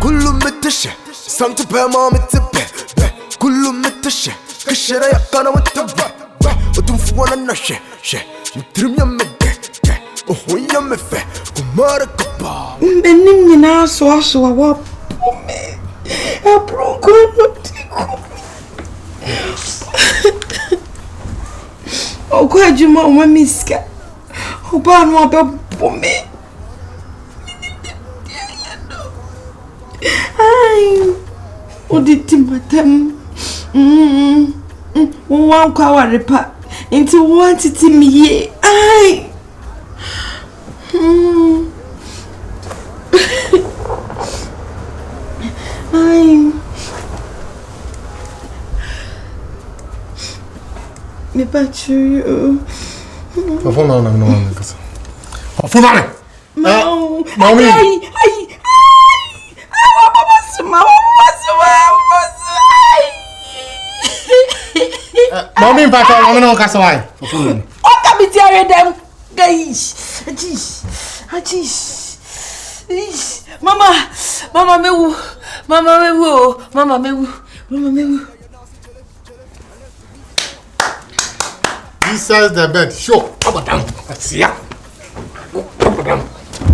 كله متشة سمت بما متبه كله متشة كشرة يقنا متبه وتنفوانا نشة نترم يمده وهو يمفه كمارك كبا بني ناس واسوا وابومي أبروكو نتيكو أوكو جمع ومسكا وبانو أبومي Ai, uditi matam. Wan kwa warepa. Inti wan titi miye. Ai. Ai. Me bachu. Afuna na mwana kasa. Afuna na. Mami. Ai. Mami mpaka wamena ukasawai. Oka bitiare dem. Gaish. Mama mewu. This is the bed. Show. Abadam. Asia. Abadam.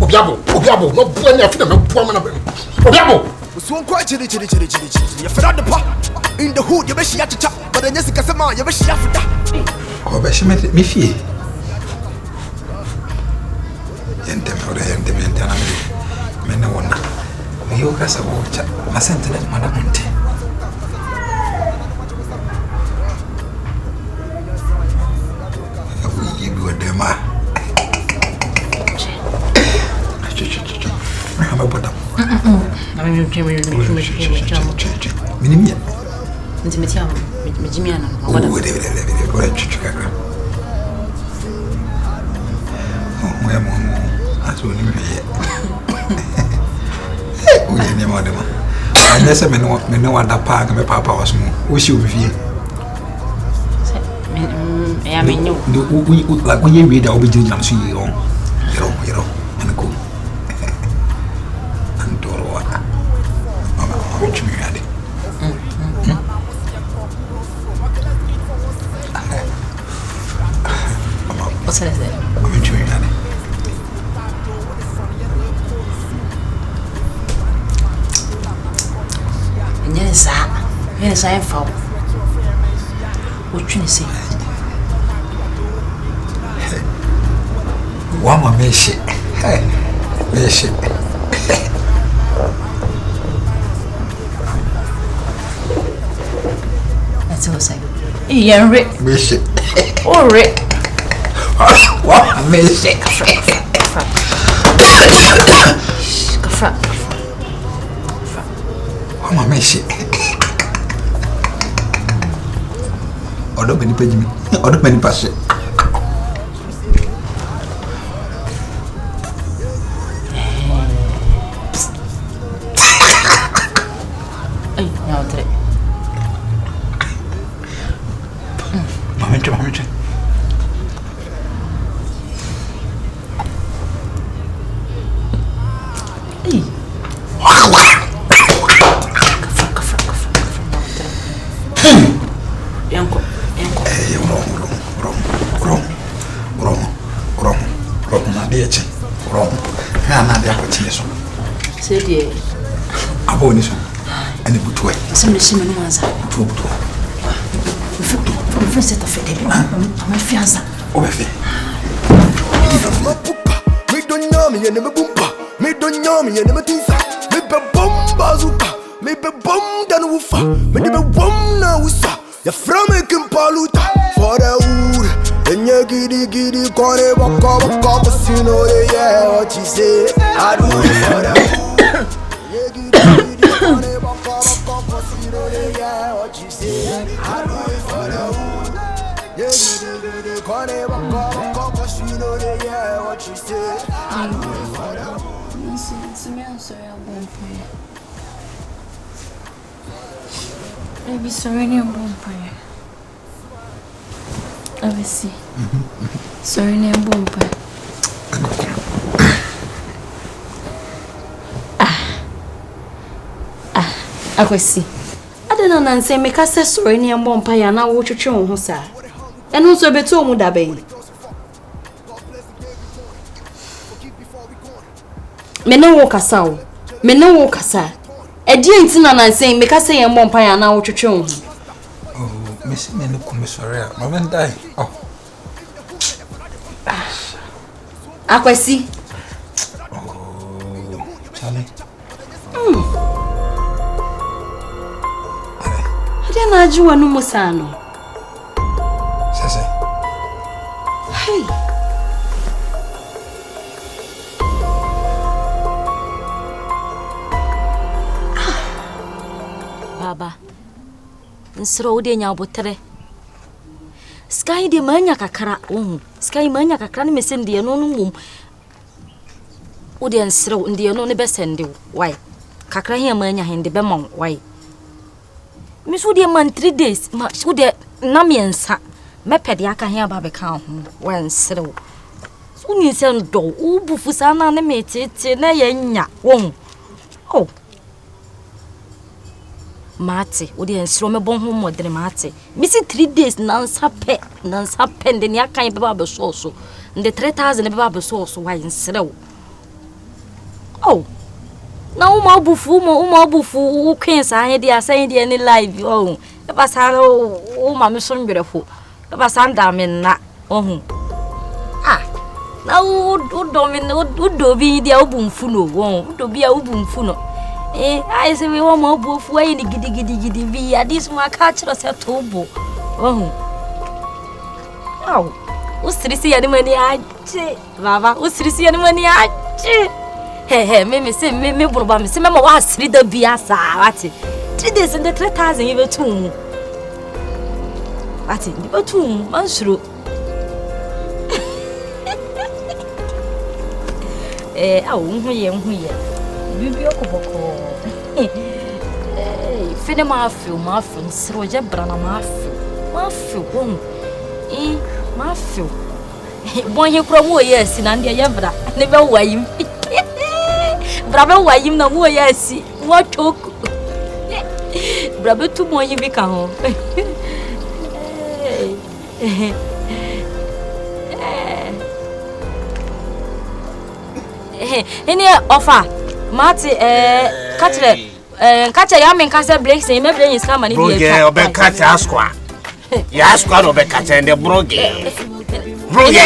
Obiabo. No buanya afina me buama na be. Obiabo. So quite chili. You fed the pot in the hood, you wish you had to chop, but then Jessica Sama, you wish you have to. Oh, but she met me fee. Yentem or yentem and Mena wonder. You has a watch, my sentiment, Madamonte. We give you a dema. I'm a bottom. Minimia. Intimatiamo, Mijimiano. Oh, they will Chicago. Oh, where Momo? That's what you hear. We are near Modema. Unless I know what that park and my papa was more. Wish you with you. I mean, we like when you read, I'll be doing some you know, and go. And Doro, which me had it. What's that? Which me had it. Yes, I am foul. What can you say? Wama meshi. Meshi. That's all I say. Yeah, Rick. Meshi. Oh, Rick. Wama meshi. Wama meshi. Odo beni pejimi. Odo beni passe. Mamete. Say, Aboniso. And the butway. some shimmy ones. First set of it, my fiance. Me don't know me and never boompa. Me don't know me and never tinsa. Me be bomba zuka. Me be bom dan woofa. Me be bom na wusa. Ya from a kimpaluta for the wood. And you giddy corner waka casino. Yeah, what you say? I do it for the wood. You giddy corner waka casino. Yeah, what you say? I do it for the wood. Yeah, giddy corner waka casino. Yeah, what you say? I do it for the wood. It's me, I'm sorry, I won't pay. Maybe sorry, I won't pay. I will see. Sorry, I won't pay. Akwesi. Adena nanse meka se sori ne mbɔ mpa ya na wo twetwe wo ho sa. Eno nso beto mu da bɛn. Mene wo kasa o. Mene wo kasa. Edi ntina nanse meka se ye mbɔ mpa ya na wo twetwe wo ho. Oh, Miss Mene komisori a. Ma ben dai. Oh. Akwesi. Oh, Charlie. Na ajuwa no musano. Sese. Hey. Baba. Nsro ode nya obotere. Sky de manya kakra. Sky manya kakra ne mesende no no mum. Ode nsro ndie no ne besende. Why? Kakra hia manya hende be mon. Why? Me so de man 3 days ma so de na miensa me pede aka he aba be kan ho wan serew so ni se ndo u bufu sa na ne me tete na ye nya won oh mate o de ensro me bon ho modere mate me si 3 days na nsa pe de ni aka be ba be so nde 3000 be ba be so wan serew oh na uma bufu ukwensa anye dia san dia ni live oh e pasara uma me so ndwerefo e pasara ndame na ohun na u do bi dia ubumfu no oh do bi a ubumfu no ai se we wo ma bufu ayi ni gidi bi ya this ma ka chiro se tobo ohun usirisi ya ni mani aje baba usirisi ya ni mani aje Hey, me say me buruba me say me wa asiri da bia sa ati 3 days and 3000 you too ati you too mansuro hu ye bibi okoboko fene ma feel nsiro je brana ma feel won ma feel bon ye kro mo ye si na ndia ye bra ne be wayim Bravo wayim na mo yasi mo choku Bravo tu mo yin bi kan ho Eni offer mati katre ya men kase break say me break iska mani bi broge obe katre askwa ya askwa no be katre nde broge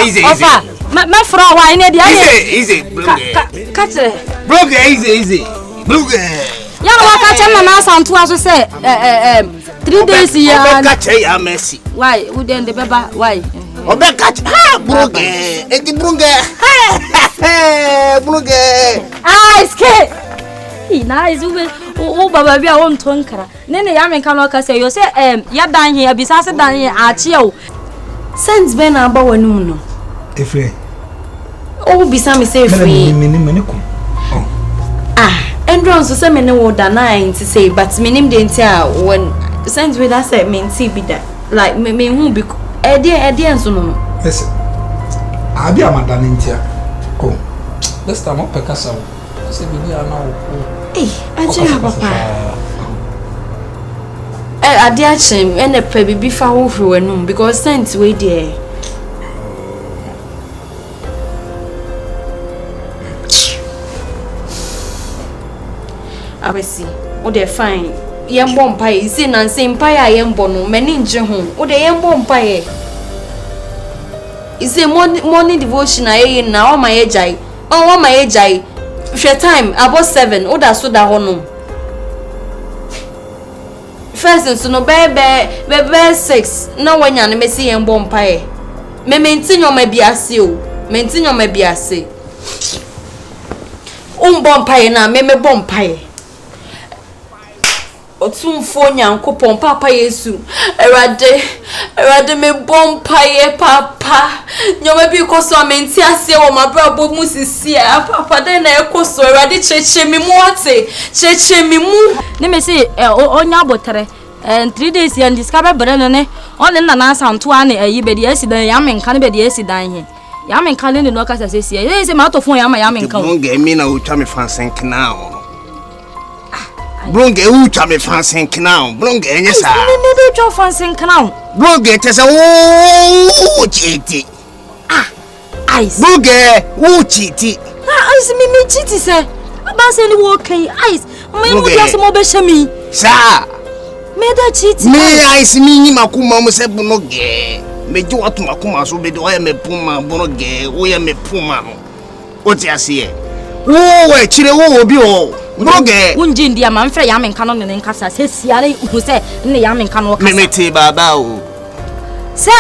easy offer me fra wa ene dia easy katre broge easy broge ya no waka chem na asantu aso say 3 days ya obe katre ya mercy why we den de beba why obe katre broge eti broge broge ske nice o baba bia o ntonkara nene ya menka no ka say yo say ya dan he abisa se dan he a che o sense ben aba wanum no Efre o bisa me say free mene ko endron so say mene wo da na nti say but menim de nti a when sense we that say me nti bi da like me hu bi ede enso no listen abi amada nti a oh this time up kasa wo say bibi ana wo aje papa ade a chem ene pe bibi fa wo hwe wanum because sense we there abesi o de fine yembo mpaye isi na nse mpaye yembo no mani nje ho o de yembo mpaye isi morning devotion aye na o ma ye jai o ma ye jai hwe time about 7 o da so da ho no first so no bebe 6 na wanya na mesi yembo mpaye me mentinyo ma biase o mentinyo ma biase bomb mpaye na me bomb mpaye otumfo nyankopon papa Yesu erade me bompaye papa nyoma bi koso amenti ase wo mabrabo musisia papa den na ekoso erade cheche mi mu ate cheche mi mu ne me say onya botere 3 days and discover brand ne on na santo ane ayi be de asidan ya menka ne be de asidan he ya menka ne no kasa sesi e say ma to fon ya menka o nge mi na o twa me fansen kna o Brunge ucha me fancy crown. Brunge yes. Me be fancy crown. Brunge tesa wo chiti. Ice. Brunge wo chiti. Ice me chiti say. Aba say ni wo kan ice. Me mo dia se mo be shami. Sa. Me da chiti. Me ice me ni makuma mo se Brunge. Me jo atu makuma so be do me puma Brunge. Wo ye me puma no. O ti ase. Wo we chire wo obi o. Brunge. Unji ndia ma mfre ya me nka no ne nka sa se siare hu se ne ya me nka no ka. Me te baba o. Se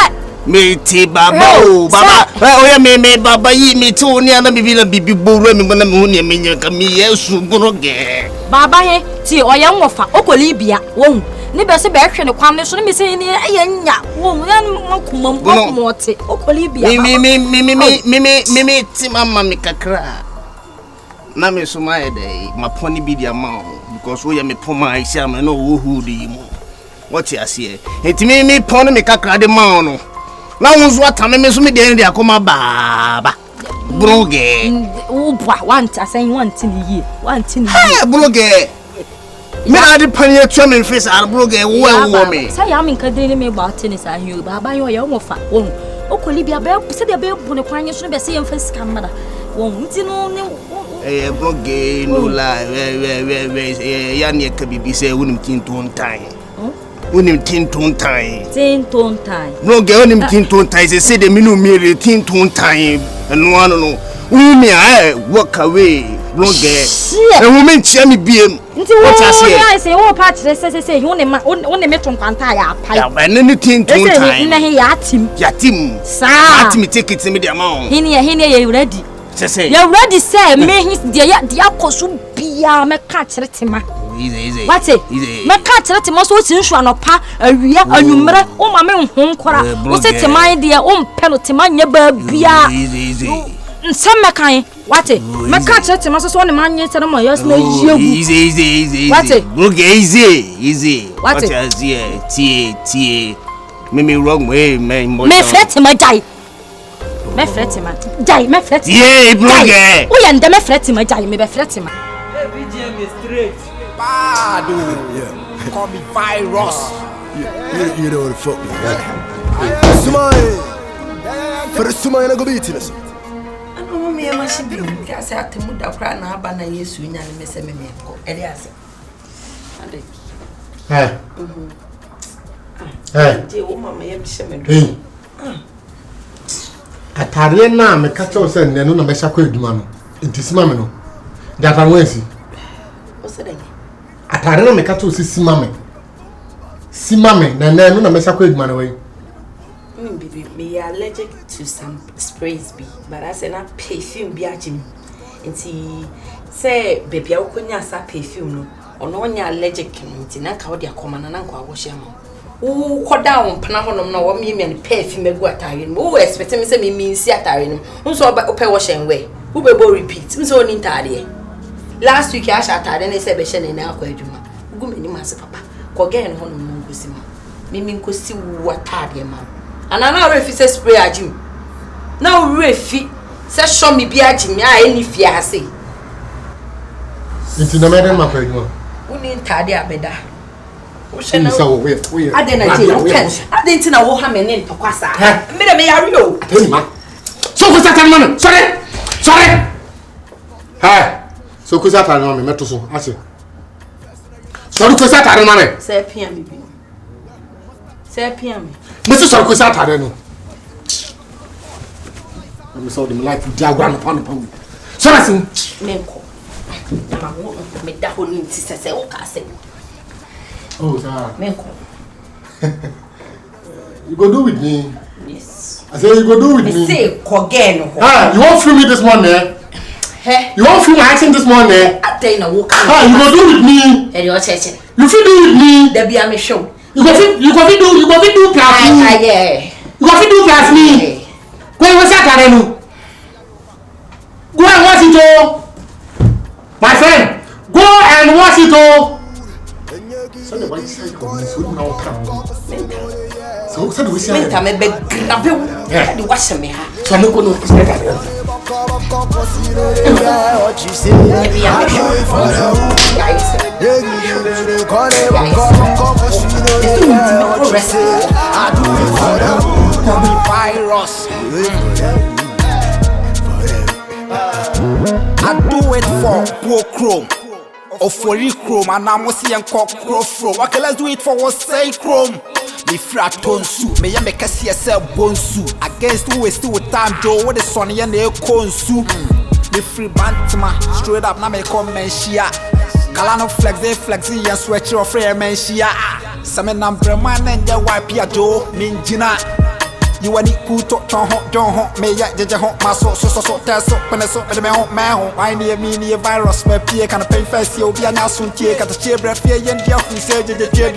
me te baba o baba oya me baba yi me te oni ana bibi boru me bona me hu ne me nyaka me yesu Brunge. Baba he ti oya nwofa okoli bia wo ni be se be hwe ne kwan ne so ne me se ni eye nya wo ya makuma mo te okoli bia me ti mama me kakra na me so ma e dey maponi bi dia ma because wo ya me poma isia me no wo hu di mu what you see enti me pon me kakra de ma no na wonzo atame me so me de dia akoma baba Brunge wo bwa want asan want ni yi Brunge me ade pani atwa me face ar Brunge wo me say ya me nkadre ni me ba tene sa hiu baba yo ya wo fa wo okoli bia be se de be bu ne kwan so be se yem fa sika mada wo nti no ne Brunge no la ya ne ka bibi se wonim tinton tan wonim tinton tan Brunge wonim tinton tan se de minu mere tinton tan no ano no wumi walk away Brunge e women chia me biem nti wo say wo pa kire se you ne meton kwanta ya pai ya ba ne tinton tan ne he ya tim sa atim take it me de amount hini ye ready say you ready say me his dia koso bia me ka kire tema easy what me ka kire tema so ti nsu anopa awia anwumre o ma me hu nkora wo se tema de o mpe no tema nya ba bia easy nseme kan what me ka kire tema so ne ma nya tere mo yes na yiegu easy what Brunge easy what tie me wrong way me fret ma jai me fret ma jai me fret yeah Brunge o ya ndem fret ma jai me be fret ma BGM is straight bad call me virus you know what the fuck Sumaye for the Sumaye go beat this ano me ma shi bi ka se atemu da kra na aba na Yesu nya ne mese me ko ede ase ade je wo mama ye bi she me do atare na me ka cho se ne no na me sha kwa eduma no ntisima me no da ta wensi o se dey atare na me ka cho se simame na no na me sha kwa eduma no we me allergic to some sprays be but I say na perfume bi agim nti say baby akonya sa perfume no ono nya allergic nti na ka wo dia koma na nko awohye ma wo koda won pana honom na wo me me perfume egu atare no wo expect me say me nsi atare no nso ope wo hye nwe wo bebo repeat nso oni ntare last week I shot atare na say be hye na akwa adwuma gu mani ma se papa ko gen honom no ngosi ma me nkosi wo atare ma anana refi se spray agim na refi se show me bi agim a eni fi ase nti na me den ma kwa eduma uni ntade abeda wo she na so we ade na je ade nti na wo ha me ne ntokwasa me de me yare o atani ma so ko sa tan ma sorry so ko sa tan ma me meto so ase so ko sa tan ma me se pia me bi se pia me Mr. Sarko sa tare no. I'm so them life dia gwa no pon. So listen. Menko. Na wo me da ho ni ti sese wo ka se. Oh, sir. Menko. You go do with me. Yes. I say you go do with me. Say kogen ho. Ah, you won't feel me this morning, eh? He. You won't feel my action this morning, eh? Atay na wo ka. Ah, you go do with me. E yo cheche. You feel do with me. Da bia me show. You go fit do plus me. Yeah. You go fit do plus me. Go and wash it no. Go and wash it oh. My friend, go and wash it oh. So the white side come so now come. So the we say. Menta me be grave wo. The wash me ha. So no go no. Maybe I'm sure. go chrome. Or for chrome, and I'm see and cock fro. Okay, let's do it for what's say chrome. Me frat ton suit, me ya make a CSL bone suit. Against who is still with time, Joe, what is Sonny and the cone suit. Me free bantama, straight up, now me come men shia. Galano flex, they flexing and sweater of free men shia. Some number man and your wipe ya Joe, Minjina. You want it cool to John Hot, me ya, Jaja Hot, my so, test up, and a so, and a hot man, I near me near virus, my peer can pay first, you'll be an assun cake at the chair, breath, and dear who said the chair,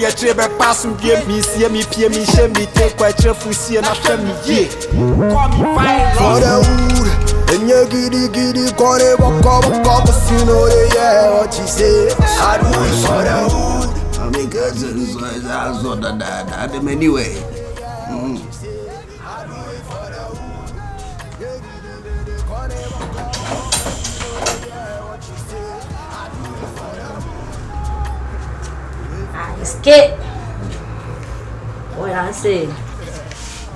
pass and give me, see me, peer me, shame me, take quite cheerful, see and after me, yeah. For the wood, and you giddy, got it, walk up, you know, yeah, what you say. I do it for the wood. I make us so that anyway. Skip. What I say?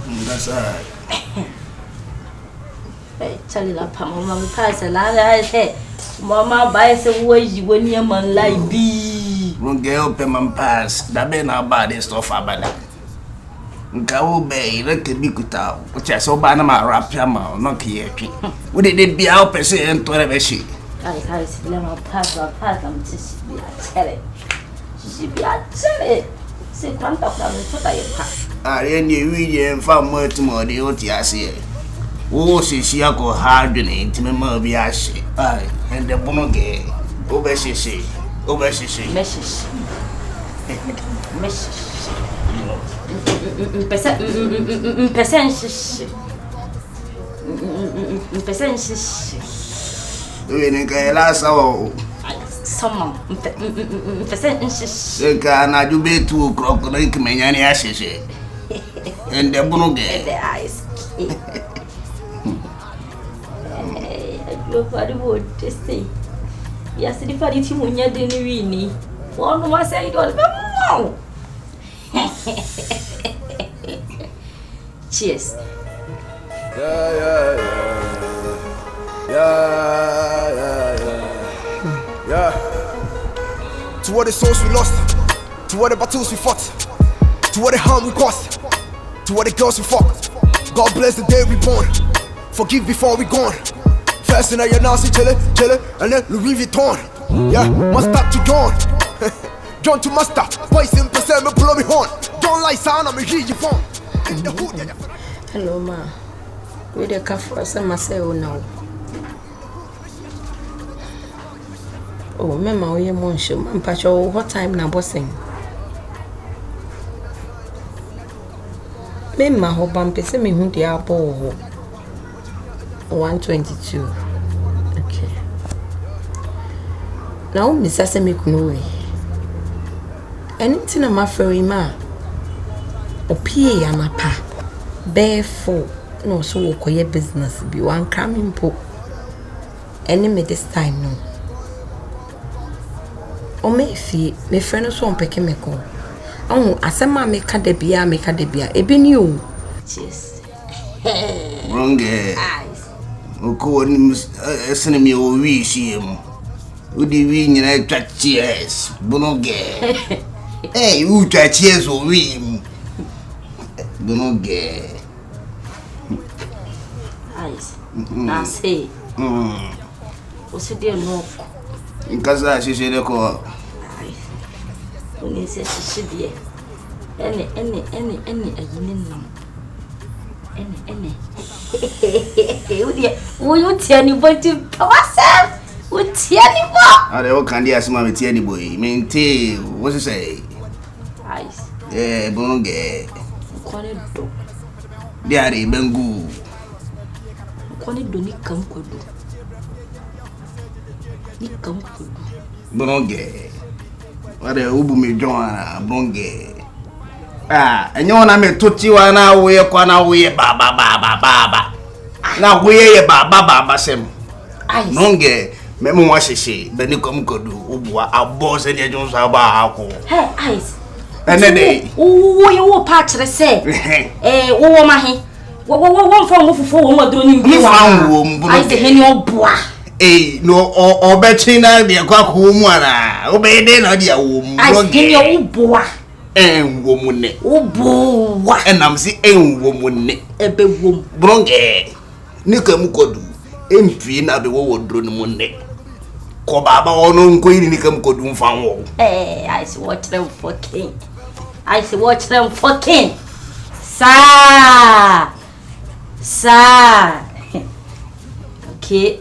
That's alright. Hey, Charlie, la mama me pass a lot. I say, Mama buys a way when your man like be. Won't get up and man pass. That be not bad stuff about that. Go bay, let it be good out. Which I saw by my rap yama, not here. Would it be out per se and to have she? I see, let my pass, I'm just be a telly. She be a telly. Say, one of them is what I have. I didn't found more to more the OTS. Oh, she go hard in it to me, maybe I say. And the bonoge. Obesity. Message. Someone, I do be 2 o'clock like me any ashes. And the bonoge. The eyes. Nobody would say. Yes, if I did when you didn't really. One was I don't know. Cheers. Yeah. To what the souls we lost, to what the battles we fought, to what the harm we caused, to what the girls we fucked. God bless the day we born. Forgive before we gone. First in your nasty chiller, and then Louis Vuitton. Yeah, master to John. John to master. Voice in percent me blow me horn. Don't like sound, I'm a hear you phone. In the hood. Hello, ma. We the cafe some myself now. Oh, mama, we are monsieur. Man, pacho, what time na bossing? Mema ho bampe se me hu dia bo 122. Okay. Now me say me kunu we. Anything am afraid ma. Opie ya mapa. Therefore, no so wo koye business bi wan coming po. Any me this time no. O me fi me friend so on peke me ko. Oh, asema meka de bia ebe ni o. Cheers. Wrong eyes. Oko ni esene mi o wi hiem. Udi wi nyina twa cheers. Bonoge. Eh, u twa cheers o wi. Bonoge. Eyes. Na say. O se de no. Nkaza shishele ko. When say she be any ayinin nam any you tell anybody yourself you tell anybody are o kan dia asma me tell anybody mente what you say eyes bonge kone do dia re bengu kone do ni kam kodo bonge wale ubu me joana bonge enyo na me toti wa na we kwa na we baba na we ye baba sem bonge me mo wa sheshe be ni kom kodu ubu abo se ni jonso aba ako hey eyes enede wo pa kire se wo ma he wo fo mo fufu wo mo dro ni bi wa wo mbu eyes he ni oboa no obechina de kwa kumwana obede na dia wo mu I uboa enwo mu ne uboa enam si enwo mu ne ebe wom bronge nika mu kodu empie na be wo dro no mu ne ko baba ono nko yiri nika mu kodu mfan wo I see watch them fucking sa okay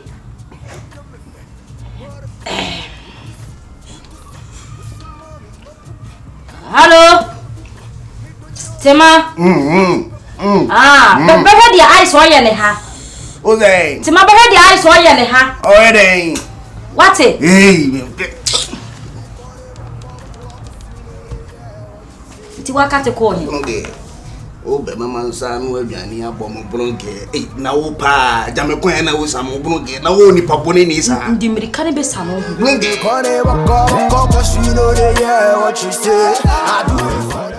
hello Tema behe the eyes oye ne ha Ozay Tema behe the eyes oye ne ha already what it ti wakati ko ni okay o be mama nsa no aduane abom bronke na wo pa jamekon na wo sam bronke na wo ni papone ni sa ndi mirika ne be sam ho bronke Kone wako, wako, 'cause you know they hear what you say. I do it for